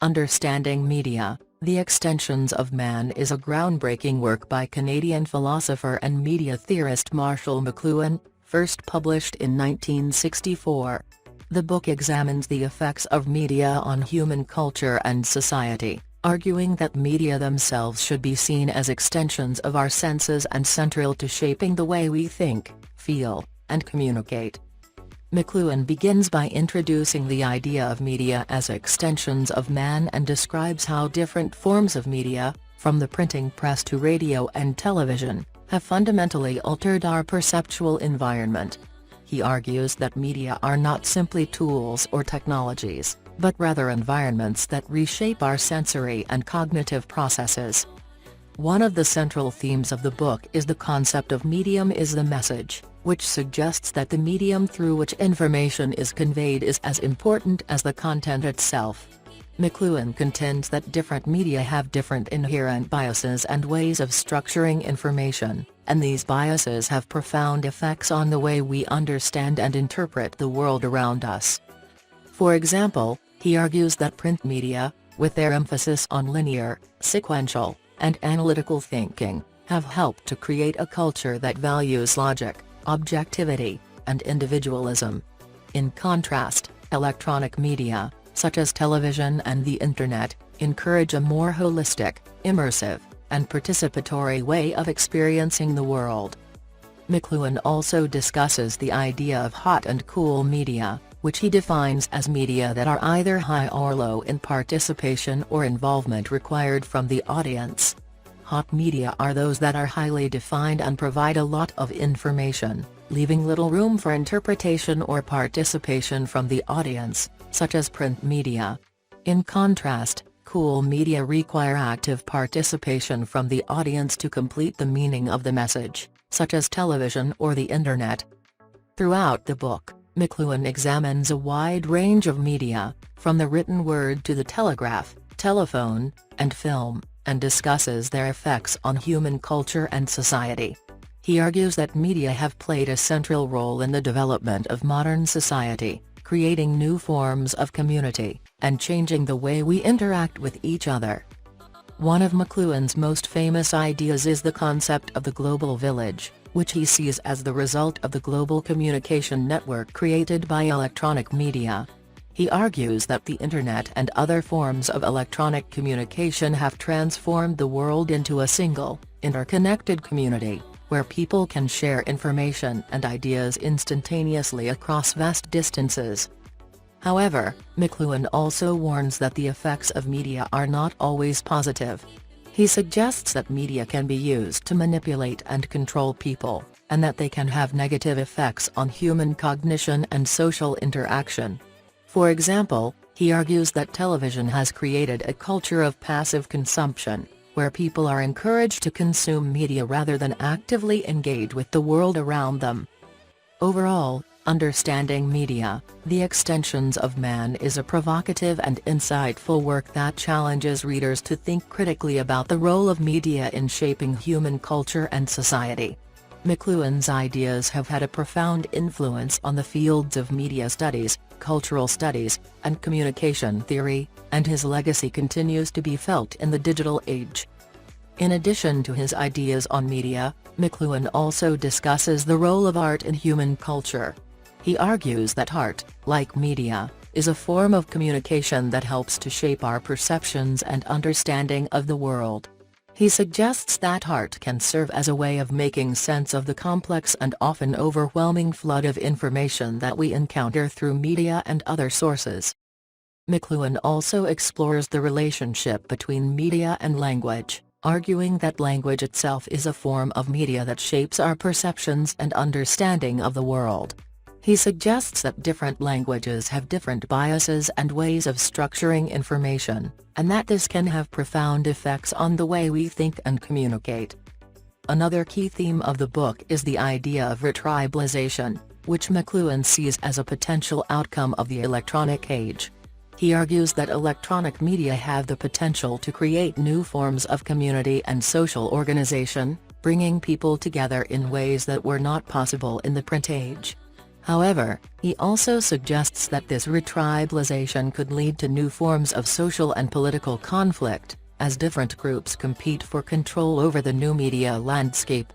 Understanding Media, The Extensions of Man is a groundbreaking work by Canadian philosopher and media theorist Marshall McLuhan, first published in 1964. The book examines the effects of media on human culture and society, arguing that media themselves should be seen as extensions of our senses and central to shaping the way we think, feel, and communicate. McLuhan begins by introducing the idea of media as extensions of man and describes how different forms of media, from the printing press to radio and television, have fundamentally altered our perceptual environment. He argues that media are not simply tools or technologies, but rather environments that reshape our sensory and cognitive processes. One of the central themes of the book is the concept of medium is the message, which suggests that the medium through which information is conveyed is as important as the content itself. McLuhan contends that different media have different inherent biases and ways of structuring information, and these biases have profound effects on the way we understand and interpret the world around us. For example, he argues that print media, with their emphasis on linear, sequential, and analytical thinking, have helped to create a culture that values logic, objectivity, and individualism. In contrast, electronic media, such as television and the Internet, encourage a more holistic, immersive, and participatory way of experiencing the world. McLuhan also discusses the idea of hot and cool media, which he defines as media that are either high or low in participation or involvement required from the audience. Hot media are those that are highly defined and provide a lot of information, leaving little room for interpretation or participation from the audience, such as print media. In contrast, cool media require active participation from the audience to complete the meaning of the message, such as television or the Internet. Throughout the book, McLuhan examines a wide range of media, from the written word to the telegraph, telephone, and film, and discusses their effects on human culture and society. He argues that media have played a central role in the development of modern society, creating new forms of community, and changing the way we interact with each other. One of McLuhan's most famous ideas is the concept of the global village, which he sees as the result of the global communication network created by electronic media. He argues that the Internet and other forms of electronic communication have transformed the world into a single, interconnected community, where people can share information and ideas instantaneously across vast distances. However, McLuhan also warns that the effects of media are not always positive. He suggests that media can be used to manipulate and control people, and that they can have negative effects on human cognition and social interaction. For example, he argues that television has created a culture of passive consumption, where people are encouraged to consume media rather than actively engage with the world around them. Overall, Understanding Media, The Extensions of Man is a provocative and insightful work that challenges readers to think critically about the role of media in shaping human culture and society. McLuhan's ideas have had a profound influence on the fields of media studies, cultural studies, and communication theory, and his legacy continues to be felt in the digital age. In addition to his ideas on media, McLuhan also discusses the role of art in human culture. He argues that art, like media, is a form of communication that helps to shape our perceptions and understanding of the world. He suggests that art can serve as a way of making sense of the complex and often overwhelming flood of information that we encounter through media and other sources. McLuhan also explores the relationship between media and language, arguing that language itself is a form of media that shapes our perceptions and understanding of the world. He suggests that different languages have different biases and ways of structuring information, and that this can have profound effects on the way we think and communicate. Another key theme of the book is the idea of retribalization, which McLuhan sees as a potential outcome of the electronic age. He argues that electronic media have the potential to create new forms of community and social organization, bringing people together in ways that were not possible in the print age. However, he also suggests that this retribalization could lead to new forms of social and political conflict, as different groups compete for control over the new media landscape.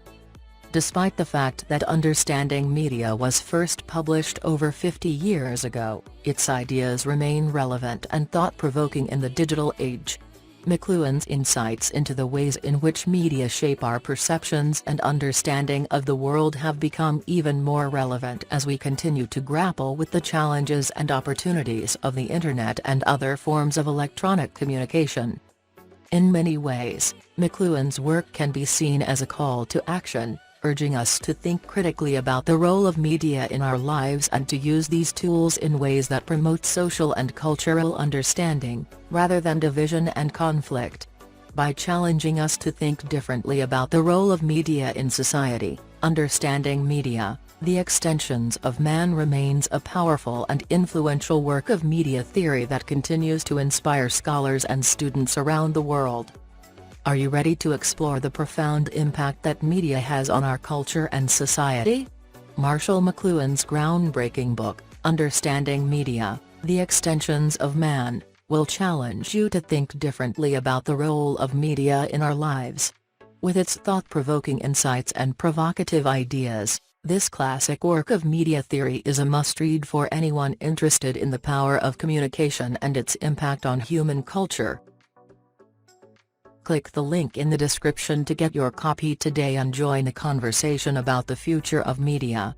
Despite the fact that Understanding Media was first published over 50 years ago, its ideas remain relevant and thought-provoking in the digital age. McLuhan's insights into the ways in which media shape our perceptions and understanding of the world have become even more relevant as we continue to grapple with the challenges and opportunities of the Internet and other forms of electronic communication. In many ways, McLuhan's work can be seen as a call to action, urging us to think critically about the role of media in our lives and to use these tools in ways that promote social and cultural understanding, rather than division and conflict. By challenging us to think differently about the role of media in society, Understanding Media, The Extensions of Man remains a powerful and influential work of media theory that continues to inspire scholars and students around the world. Are you ready to explore the profound impact that media has on our culture and society? Marshall McLuhan's groundbreaking book, Understanding Media, The Extensions of Man, will challenge you to think differently about the role of media in our lives. With its thought-provoking insights and provocative ideas, this classic work of media theory is a must-read for anyone interested in the power of communication and its impact on human culture. Click the link in the description to get your copy today and join the conversation about the future of media.